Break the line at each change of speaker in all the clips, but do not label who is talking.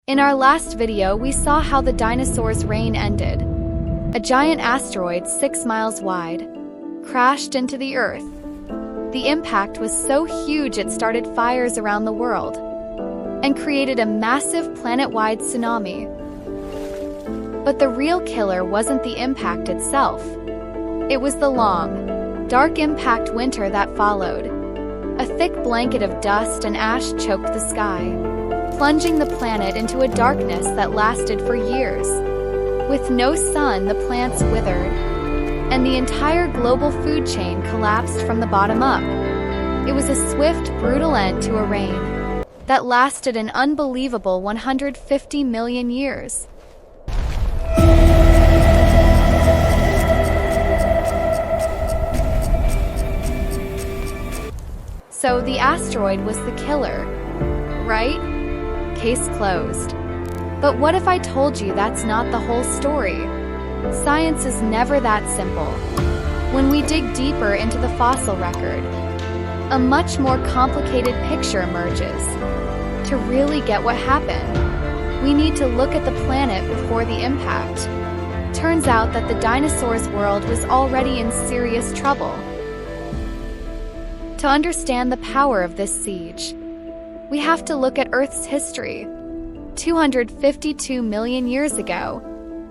In our last video, we saw how the dinosaurs' reign ended. A giant asteroid 6 miles wide crashed into the Earth. The impact was so huge it started fires around the world and created a massive planet-wide tsunami. But the real killer wasn't the impact itself. It was the long, dark impact winter that followed. A thick blanket of dust and ash choked the sky, plunging the planet into a darkness that lasted for years. With no sun, the plants withered, and the entire global food chain collapsed from the bottom up. It was a swift, brutal end to a reign that lasted an unbelievable 150 million years. So the asteroid was the killer, right? Case closed. But what if I told you that's not the whole story? Science is never that simple. When we dig deeper into the fossil record, a much more complicated picture emerges. To really get what happened, we need to look at the planet before the impact. Turns out that the dinosaurs' world was already in serious trouble. To understand the power of this siege, we have to look at Earth's history. 252 million years ago,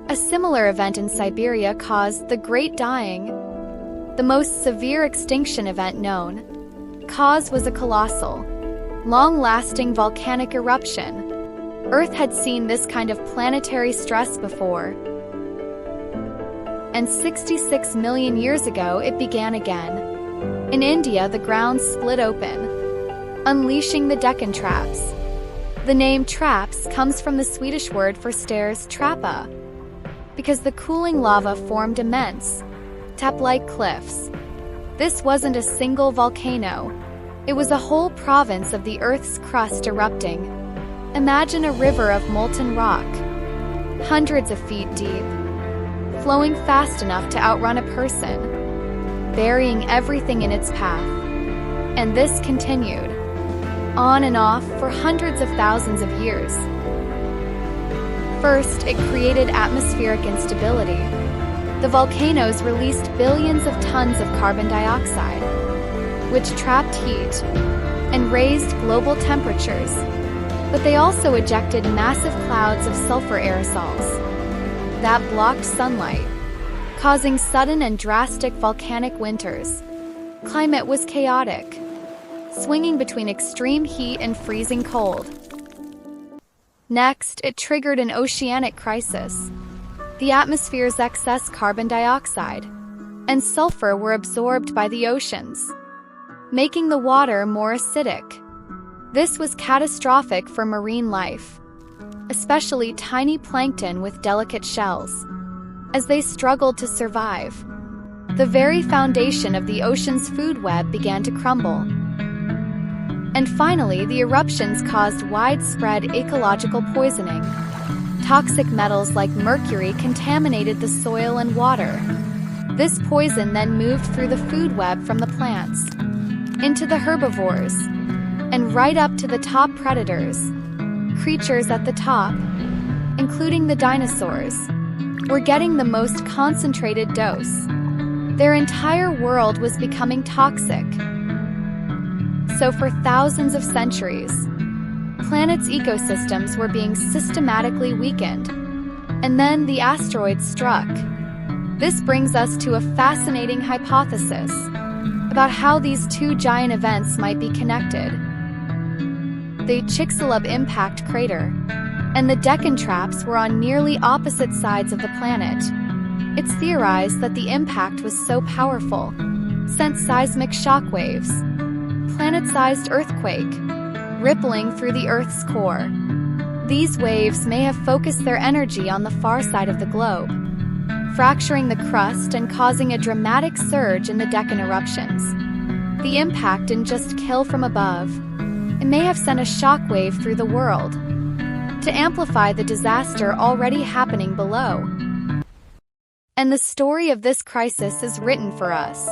a similar event in Siberia caused the Great Dying, the most severe extinction event known. Cause was a colossal, long-lasting volcanic eruption. Earth had seen this kind of planetary stress before, and 66 million years ago it began again. In India, the ground split open, unleashing the Deccan Traps. The name traps comes from the Swedish word for stairs, trappa, because the cooling lava formed immense, tap-like cliffs. This wasn't a single volcano. It was a whole province of the Earth's crust erupting. Imagine a river of molten rock, hundreds of feet deep, flowing fast enough to outrun a person, burying everything in its path. And this continued, on and off for hundreds of thousands of years. First, it created atmospheric instability. The volcanoes released billions of tons of carbon dioxide, which trapped heat and raised global temperatures. But they also ejected massive clouds of sulfur aerosols that blocked sunlight, causing sudden and drastic volcanic winters. Climate was chaotic, swinging between extreme heat and freezing cold. Next, it triggered an oceanic crisis. The atmosphere's excess carbon dioxide and sulfur were absorbed by the oceans, making the water more acidic. This was catastrophic for marine life, especially tiny plankton with delicate shells, as they struggled to survive. The very foundation of the ocean's food web began to crumble. And finally, the eruptions caused widespread ecological poisoning. Toxic metals like mercury contaminated the soil and water. This poison then moved through the food web from the plants, into the herbivores, and right up to the top predators. Creatures at the top, including the dinosaurs, were getting the most concentrated dose. Their entire world was becoming toxic. So for thousands of centuries, planet's ecosystems were being systematically weakened. And then the asteroid struck. This brings us to a fascinating hypothesis about how these two giant events might be connected. The Chicxulub impact crater and the Deccan Traps were on nearly opposite sides of the planet. It's theorized that the impact was so powerful, sent seismic shock waves, planet-sized earthquake, rippling through the Earth's core. These waves may have focused their energy on the far side of the globe, fracturing the crust and causing a dramatic surge in the Deccan eruptions. The impact didn't just kill from above. It may have sent a shock wave through the world to amplify the disaster already happening below. And the story of this crisis is written for us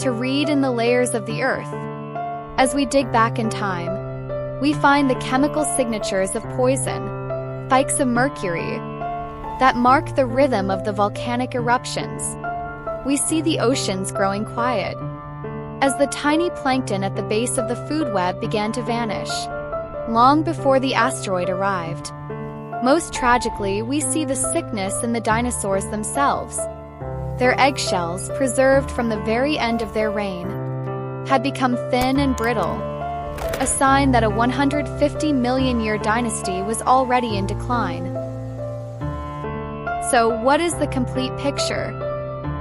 to read in the layers of the Earth. As we dig back in time, we find the chemical signatures of poison, spikes of mercury that mark the rhythm of the volcanic eruptions. We see the oceans growing quiet as the tiny plankton at the base of the food web began to vanish, long before the asteroid arrived. Most tragically, we see the sickness in the dinosaurs themselves. Their eggshells, preserved from the very end of their reign, had become thin and brittle, a sign that a 150 million year dynasty was already in decline. So, what is the complete picture?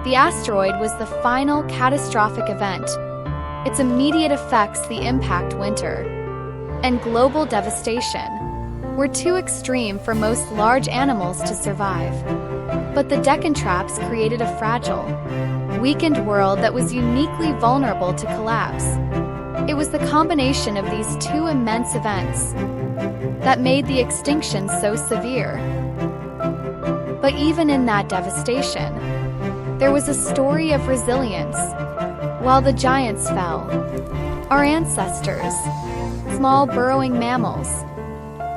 The asteroid was the final catastrophic event. Its immediate effects, the impact winter, and global devastation, were too extreme for most large animals to survive. But the Deccan Traps created a fragile, weakened world that was uniquely vulnerable to collapse. It was the combination of these two immense events that made the extinction so severe. But even in that devastation, there was a story of resilience. While the giants fell, our ancestors, small burrowing mammals,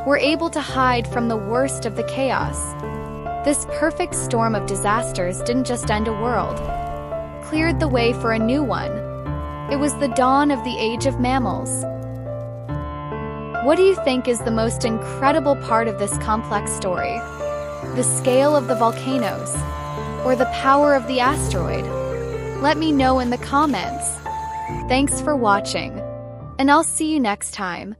were able to hide from the worst of the chaos. This perfect storm of disasters didn't just end a world, cleared the way for a new one. It was the dawn of the age of mammals. What do you think is the most incredible part of this complex story? The scale of the volcanoes, or the power of the asteroid? Let me know in the comments. Thanks for watching, and I'll see you next time.